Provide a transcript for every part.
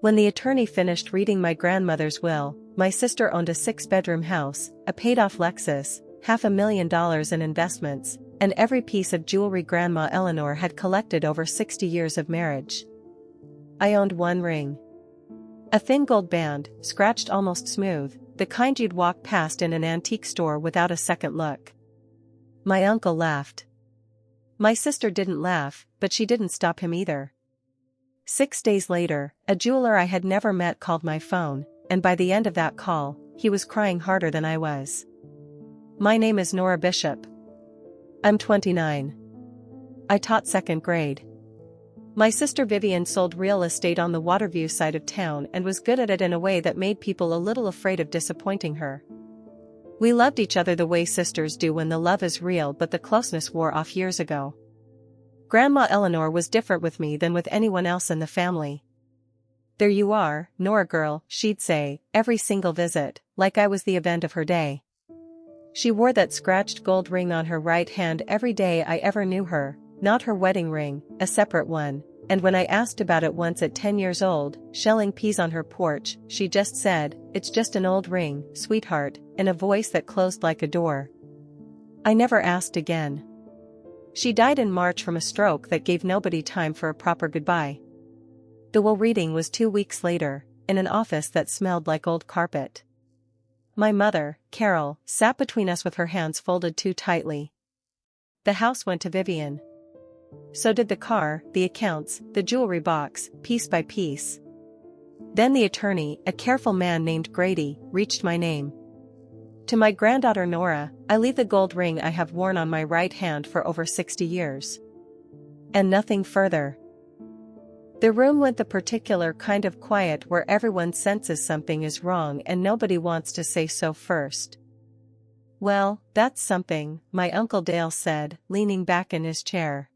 When the attorney finished reading my grandmother's will, my sister owned a 6-bedroom house, a paid-off Lexus, $500,000 in investments, and every piece of jewelry Grandma Eleanor had collected over 60 years of marriage. I owned one ring. A thin gold band, scratched almost smooth, the kind you'd walk past in an antique store without a second look. My uncle laughed. My sister didn't laugh, but she didn't stop him either. 6 days later, a jeweler I had never met called my phone, and by the end of that call, he was crying harder than I was. My name is Nora Bishop. I'm 29. I taught 2nd grade. My sister Vivian sold real estate on the Waterview side of town and was good at it in a way that made people a little afraid of disappointing her. We loved each other the way sisters do when the love is real, but the closeness wore off years ago. Grandma Eleanor was different with me than with anyone else in the family. "There you are, Nora girl," she'd say, every single visit, like I was the event of her day. She wore that scratched gold ring on her right hand every day I ever knew her, not her wedding ring, a separate one, and when I asked about it once at 10 years old, shelling peas on her porch, she just said, "It's just an old ring, sweetheart," in a voice that closed like a door. I never asked again. She died in March from a stroke that gave nobody time for a proper goodbye. The will reading was 2 weeks later, in an office that smelled like old carpet. My mother, Carol, sat between us with her hands folded too tightly. The house went to Vivian. So did the car, the accounts, the jewelry box, piece by piece. Then the attorney, a careful man named Grady, reached my name. To my granddaughter Nora, I leave the gold ring I have worn on my right hand for over 60 years. And nothing further. The room went the particular kind of quiet where everyone senses something is wrong and nobody wants to say so first. "Well, that's something," my Uncle Dale said, leaning back in his chair.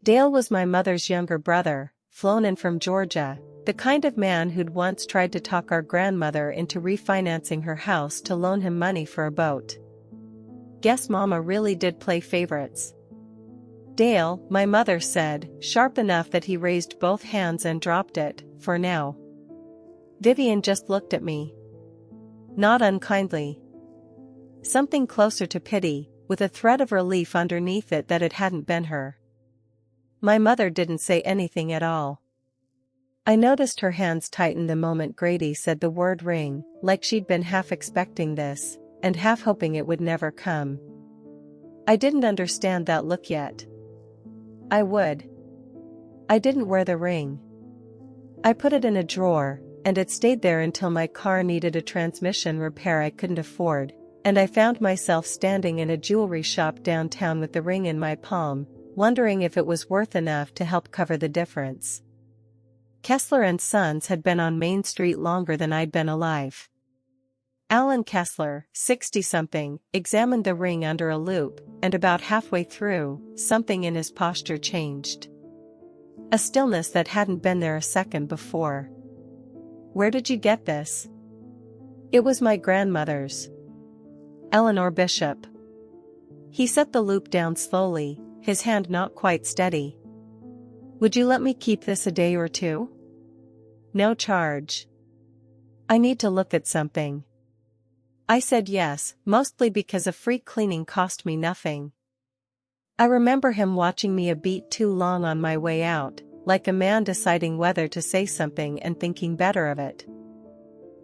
Dale was my mother's younger brother, flown in from Georgia, the kind of man who'd once tried to talk our grandmother into refinancing her house to loan him money for a boat. Guess Mama really did play favorites. Dale, my mother said, sharp enough that he raised both hands and dropped it, for now. Vivian just looked at me. Not unkindly. Something closer to pity, with a thread of relief underneath it that it hadn't been her. My mother didn't say anything at all. I noticed her hands tighten the moment Grady said the word ring, like she'd been half expecting this, and half hoping it would never come. I didn't understand that look yet. I would. I didn't wear the ring. I put it in a drawer, and it stayed there until my car needed a transmission repair I couldn't afford, and I found myself standing in a jewelry shop downtown with the ring in my palm, wondering if it was worth enough to help cover the difference. Kessler and Sons had been on Main Street longer than I'd been alive. Alan Kessler, 60-something, examined the ring under a loupe, and about halfway through, something in his posture changed. A stillness that hadn't been there a second before. "Where did you get this?" "It was my grandmother's. Eleanor Bishop." He set the loupe down slowly, his hand not quite steady. "Would you let me keep this a day or two?" "No charge. I need to look at something." I said yes, mostly because a free cleaning cost me nothing. I remember him watching me a beat too long on my way out, like a man deciding whether to say something and thinking better of it.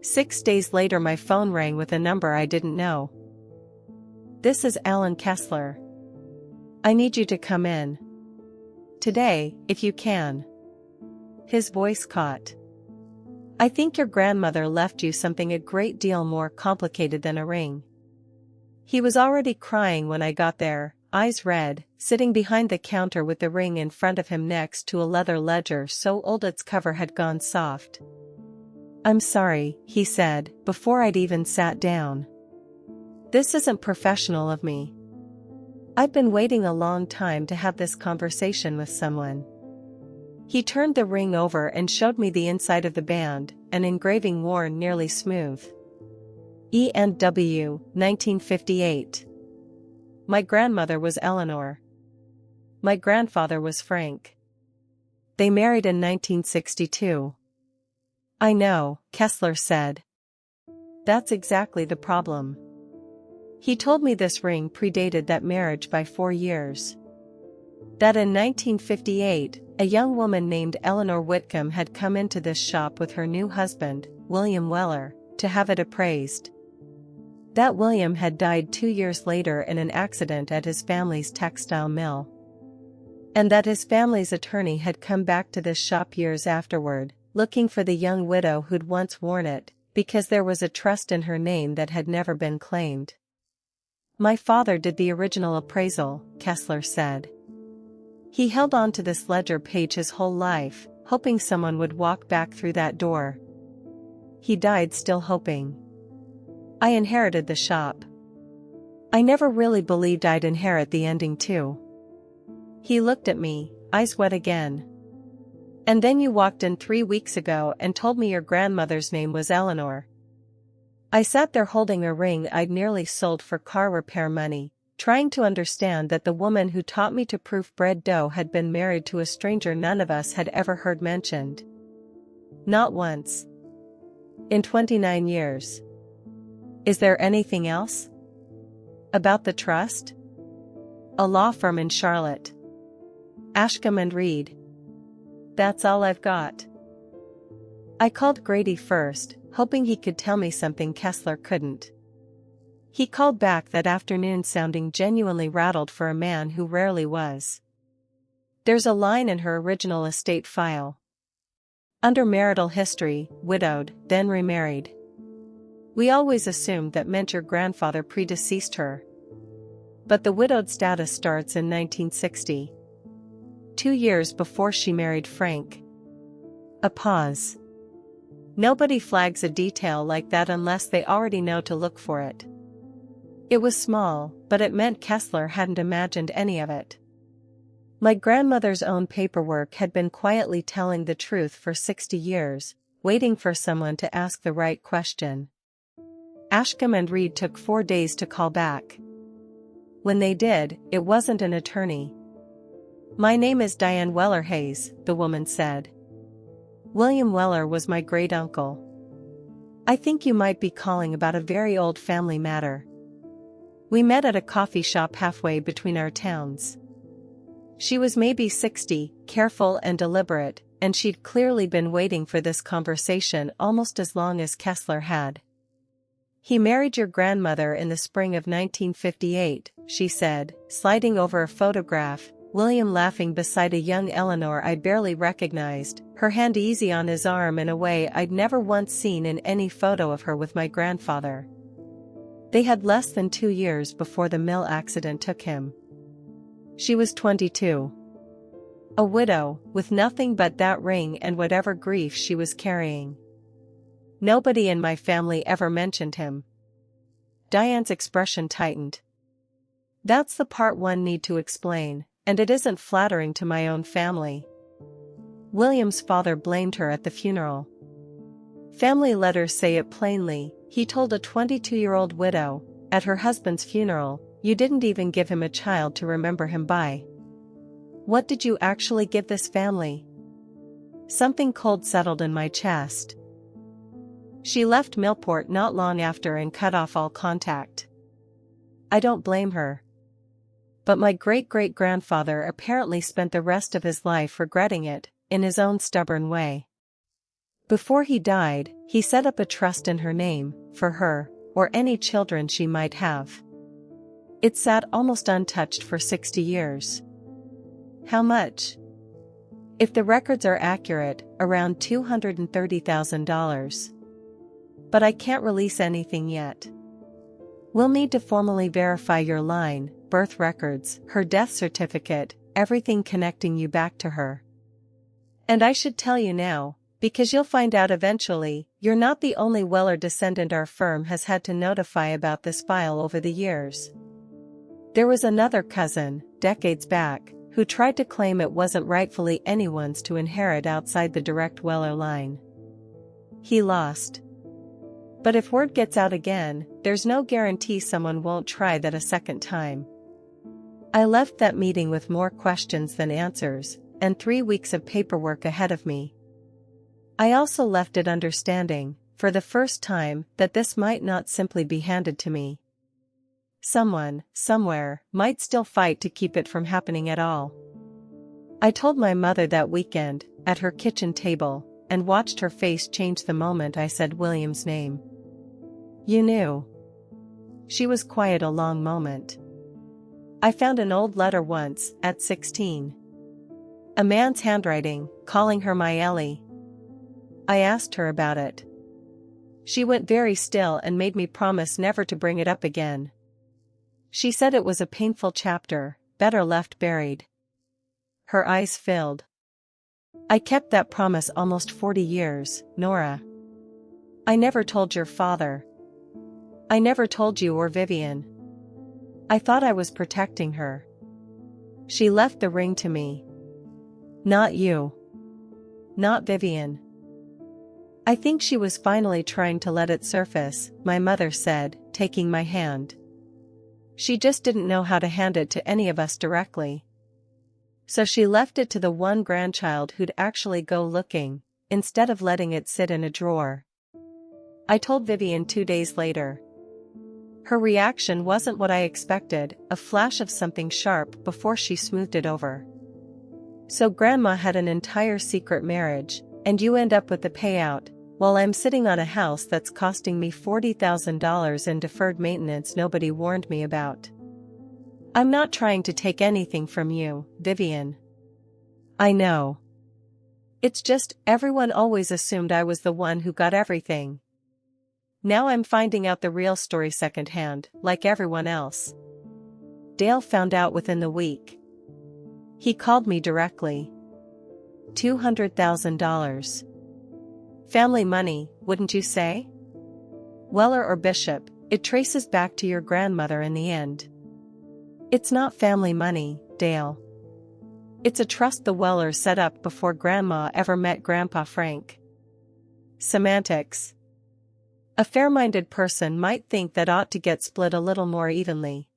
6 days later my phone rang with a number I didn't know. "This is Alan Kessler. I need you to come in. Today, if you can." His voice caught. "I think your grandmother left you something a great deal more complicated than a ring." He was already crying when I got there, eyes red, sitting behind the counter with the ring in front of him next to a leather ledger so old its cover had gone soft. "I'm sorry," he said, before I'd even sat down. "This isn't professional of me. I've been waiting a long time to have this conversation with someone." He turned the ring over and showed me the inside of the band, an engraving worn nearly smooth. E&W, 1958. My grandmother was Eleanor. My grandfather was Frank. They married in 1962. I know, Kessler said. That's exactly the problem. He told me this ring predated that marriage by 4 years. That in 1958, a young woman named Eleanor Whitcomb had come into this shop with her new husband, William Weller, to have it appraised. That William had died 2 years later in an accident at his family's textile mill. And that his family's attorney had come back to this shop years afterward, looking for the young widow who'd once worn it, because there was a trust in her name that had never been claimed. My father did the original appraisal, Kessler said. He held on to this ledger page his whole life, hoping someone would walk back through that door. He died still hoping. I inherited the shop. I never really believed I'd inherit the ending too. He looked at me, eyes wet again. And then you walked in 3 weeks ago and told me your grandmother's name was Eleanor. I sat there holding a ring I'd nearly sold for car repair money, trying to understand that the woman who taught me to proof bread dough had been married to a stranger none of us had ever heard mentioned. Not once. In 29 years. Is there anything else? About the trust? A law firm in Charlotte. Ashcombe and Reed. That's all I've got. I called Grady first, hoping he could tell me something Kessler couldn't. He called back that afternoon sounding genuinely rattled for a man who rarely was. There's a line in her original estate file. Under marital history, widowed, then remarried. We always assumed that meant your grandfather predeceased her. But the widowed status starts in 1960. 2 years before she married Frank. A pause. Nobody flags a detail like that unless they already know to look for it. It was small, but it meant Kessler hadn't imagined any of it. My grandmother's own paperwork had been quietly telling the truth for 60 years, waiting for someone to ask the right question. Ashcombe and Reed took 4 days to call back. When they did, it wasn't an attorney. My name is Diane Weller Hayes, the woman said. William Weller was my great-uncle. I think you might be calling about a very old family matter. We met at a coffee shop halfway between our towns. She was maybe 60, careful and deliberate, and she'd clearly been waiting for this conversation almost as long as Kessler had. He married your grandmother in the spring of 1958, she said, sliding over a photograph, William laughing beside a young Eleanor I barely recognized, her hand easy on his arm in a way I'd never once seen in any photo of her with my grandfather. They had less than 2 years before the mill accident took him. She was 22. A widow, with nothing but that ring and whatever grief she was carrying. Nobody in my family ever mentioned him. Diane's expression tightened. That's the part one need to explain, and it isn't flattering to my own family. William's father blamed her at the funeral. Family letters say it plainly, he told a 22-year-old widow, at her husband's funeral, you didn't even give him a child to remember him by. What did you actually give this family? Something cold settled in my chest. She left Millport not long after and cut off all contact. I don't blame her. But my great-great-grandfather apparently spent the rest of his life regretting it, in his own stubborn way. Before he died, he set up a trust in her name, for her, or any children she might have. It sat almost untouched for 60 years. How much? If the records are accurate, around $230,000. But I can't release anything yet. We'll need to formally verify your line, birth records, her death certificate, everything connecting you back to her. And I should tell you now, because you'll find out eventually, you're not the only Weller descendant our firm has had to notify about this file over the years. There was another cousin, decades back, who tried to claim it wasn't rightfully anyone's to inherit outside the direct Weller line. He lost. But if word gets out again, there's no guarantee someone won't try that a second time. I left that meeting with more questions than answers, and 3 weeks of paperwork ahead of me. I also left it understanding, for the first time, that this might not simply be handed to me. Someone, somewhere, might still fight to keep it from happening at all. I told my mother that weekend, at her kitchen table, and watched her face change the moment I said William's name. "You knew?" She was quiet a long moment. "I found an old letter once, at 16. A man's handwriting, calling her my Ellie. I asked her about it. She went very still and made me promise never to bring it up again. She said it was a painful chapter, better left buried." Her eyes filled. "I kept that promise almost 40 years, Nora. I never told your father. I never told you or Vivian. I thought I was protecting her. She left the ring to me. Not you. Not Vivian." "I think she was finally trying to let it surface," my mother said, taking my hand. "She just didn't know how to hand it to any of us directly. So she left it to the one grandchild who'd actually go looking, instead of letting it sit in a drawer." I told Vivian 2 days later. Her reaction wasn't what I expected, a flash of something sharp before she smoothed it over. "So Grandma had an entire secret marriage, and you end up with the payout, while I'm sitting on a house that's costing me $40,000 in deferred maintenance nobody warned me about. I'm not trying to take anything from you, Vivian. I know. It's just, everyone always assumed I was the one who got everything. Now I'm finding out the real story secondhand, like everyone else." Dale found out within the week. He called me directly. $200,000. Family money, wouldn't you say? Weller or Bishop, it traces back to your grandmother in the end. It's not family money, Dale. It's a trust the Wellers set up before Grandma ever met Grandpa Frank. Semantics. A fair-minded person might think that ought to get split a little more evenly.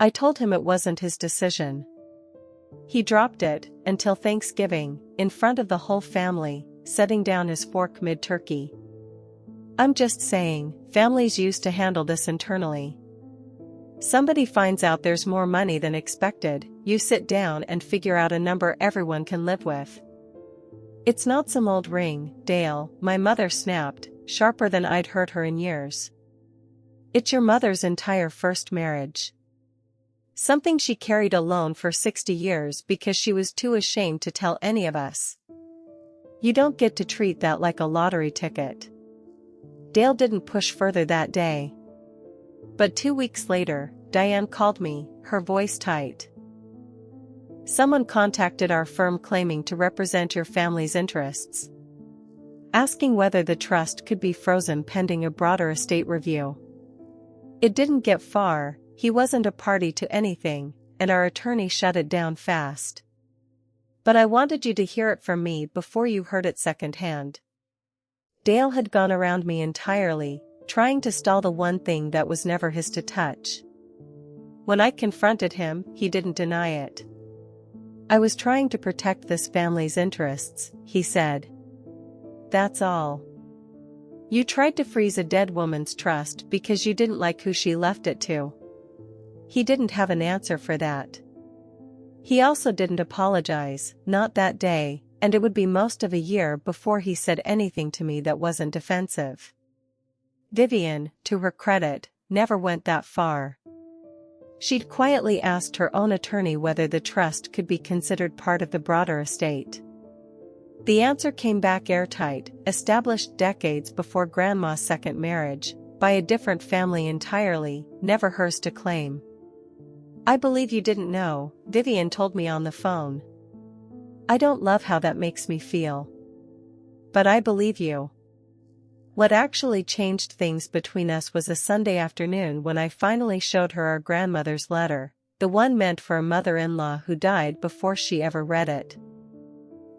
I told him it wasn't his decision. He dropped it, until Thanksgiving, in front of the whole family, setting down his fork mid-turkey. I'm just saying, families used to handle this internally. Somebody finds out there's more money than expected, you sit down and figure out a number everyone can live with. It's not some old ring, Dale, my mother snapped, sharper than I'd heard her in years. It's your mother's entire first marriage. Something she carried alone for 60 years because she was too ashamed to tell any of us. You don't get to treat that like a lottery ticket. Dale didn't push further that day. But 2 weeks later, Diane called me, her voice tight. Someone contacted our firm claiming to represent your family's interests, asking whether the trust could be frozen pending a broader estate review. It didn't get far, he wasn't a party to anything, and our attorney shut it down fast. But I wanted you to hear it from me before you heard it secondhand. Dale had gone around me entirely, trying to stall the one thing that was never his to touch. When I confronted him, he didn't deny it. I was trying to protect this family's interests, he said. That's all. You tried to freeze a dead woman's trust because you didn't like who she left it to. He didn't have an answer for that. He also didn't apologize, not that day, and it would be most of a year before he said anything to me that wasn't defensive. Vivian, to her credit, never went that far. She'd quietly asked her own attorney whether the trust could be considered part of the broader estate. The answer came back airtight, established decades before Grandma's second marriage, by a different family entirely, never hers to claim. I believe you didn't know, Vivian told me on the phone. I don't love how that makes me feel. But I believe you. What actually changed things between us was a Sunday afternoon when I finally showed her our grandmother's letter, the one meant for a mother-in-law who died before she ever read it.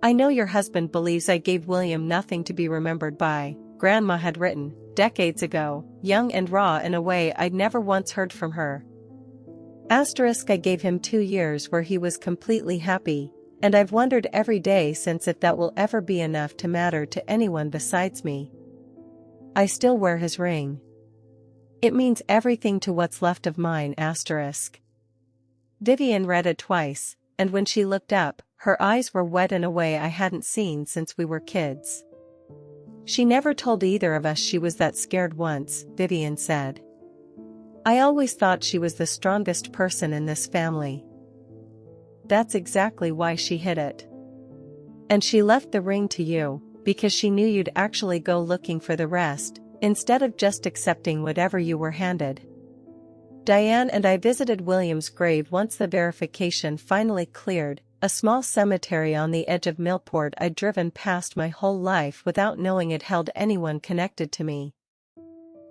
I know your husband believes I gave William nothing to be remembered by, Grandma had written, decades ago, young and raw in a way I'd never once heard from her. **** I gave him 2 years where he was completely happy, And I've wondered every day since if that will ever be enough to matter to anyone besides me. I still wear his ring. It means everything to what's left of mine. Vivian read it twice, and when she looked up, her eyes were wet in a way I hadn't seen since we were kids. She never told either of us she was that scared once, Vivian said. I always thought she was the strongest person in this family. That's exactly why she hid it. And she left the ring to you, because she knew you'd actually go looking for the rest, instead of just accepting whatever you were handed. Diane and I visited William's grave once the verification finally cleared, a small cemetery on the edge of Millport I'd driven past my whole life without knowing it held anyone connected to me.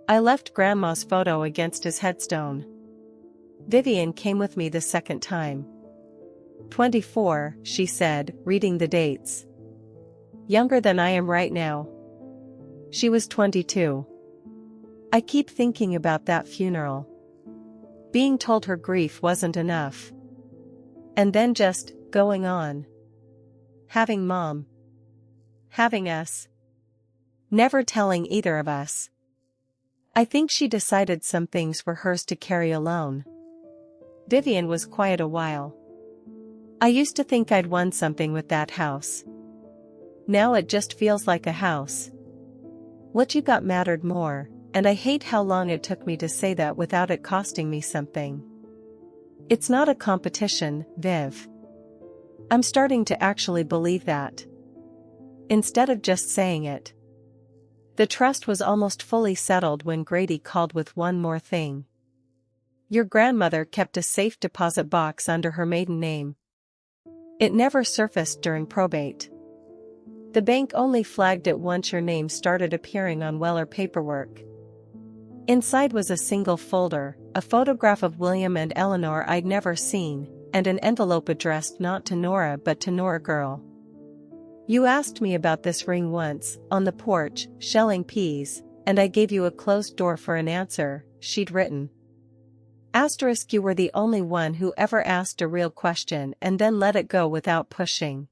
I left Grandma's photo against his headstone. Vivian came with me the second time. 24, she said, reading the dates. Younger than I am right now. She was 22. I keep thinking about that funeral. Being told her grief wasn't enough. And then just going on. Having Mom. Having us. Never telling either of us. I think she decided some things were hers to carry alone. Vivian was quiet a while. I used to think I'd won something with that house. Now it just feels like a house. What you got mattered more, and I hate how long it took me to say that without it costing me something. It's not a competition, Viv. I'm starting to actually believe that. Instead of just saying it. The trust was almost fully settled when Grady called with one more thing. Your grandmother kept a safe deposit box under her maiden name. It never surfaced during probate. The bank only flagged it once your name started appearing on Weller paperwork. Inside was a single folder, a photograph of William and Eleanor I'd never seen, and an envelope addressed not to Nora but to Nora Girl. You asked me about this ring once, on the porch, shelling peas, and I gave you a closed door for an answer, she'd written. You were the only one who ever asked a real question and then let it go without pushing.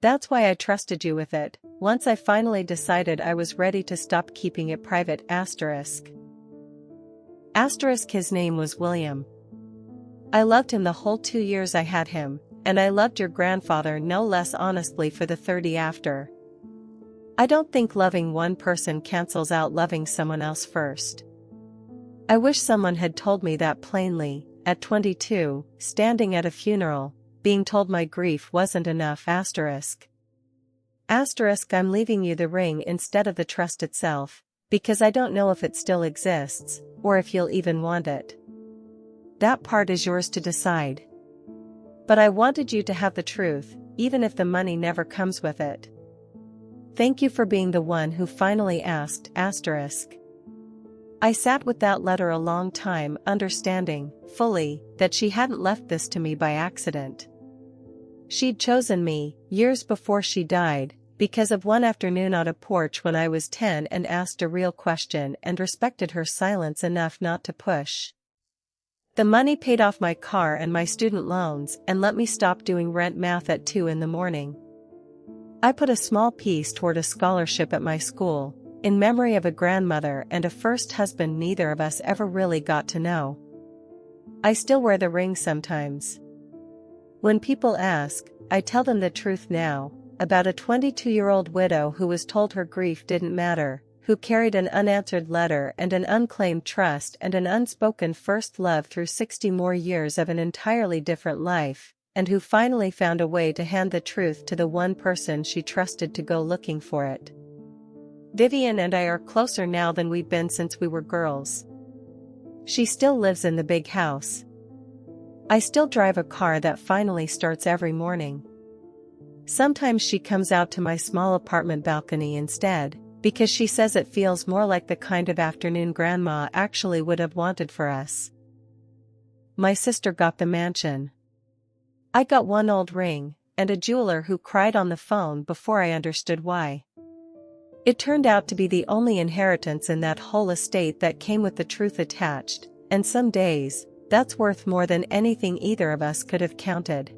That's why I trusted you with it, once I finally decided I was ready to stop keeping it private. His name was William. I loved him the whole 2 years I had him, and I loved your grandfather no less honestly for the 30 after. I don't think loving one person cancels out loving someone else first. I wish someone had told me that plainly, at 22, standing at a funeral, being told my grief wasn't enough. I'm leaving you the ring instead of the trust itself, because I don't know if it still exists, or if you'll even want it. That part is yours to decide. But I wanted you to have the truth, even if the money never comes with it. Thank you for being the one who finally asked. I sat with that letter a long time, understanding, fully, that she hadn't left this to me by accident. She'd chosen me, years before she died, because of one afternoon on a porch when I was 10 and asked a real question and respected her silence enough not to push. The money paid off my car and my student loans and let me stop doing rent math at 2 in the morning. I put a small piece toward a scholarship at my school, in memory of a grandmother and a first husband neither of us ever really got to know. I still wear the ring sometimes. When people ask, I tell them the truth now, about a 22-year-old widow who was told her grief didn't matter, who carried an unanswered letter and an unclaimed trust and an unspoken first love through 60 more years of an entirely different life, and who finally found a way to hand the truth to the one person she trusted to go looking for it. Vivian and I are closer now than we've been since we were girls. She still lives in the big house. I still drive a car that finally starts every morning. Sometimes she comes out to my small apartment balcony instead, because she says it feels more like the kind of afternoon Grandma actually would have wanted for us. My sister got the mansion. I got one old ring, and a jeweler who cried on the phone before I understood why. It turned out to be the only inheritance in that whole estate that came with the truth attached, and some days, that's worth more than anything either of us could have counted.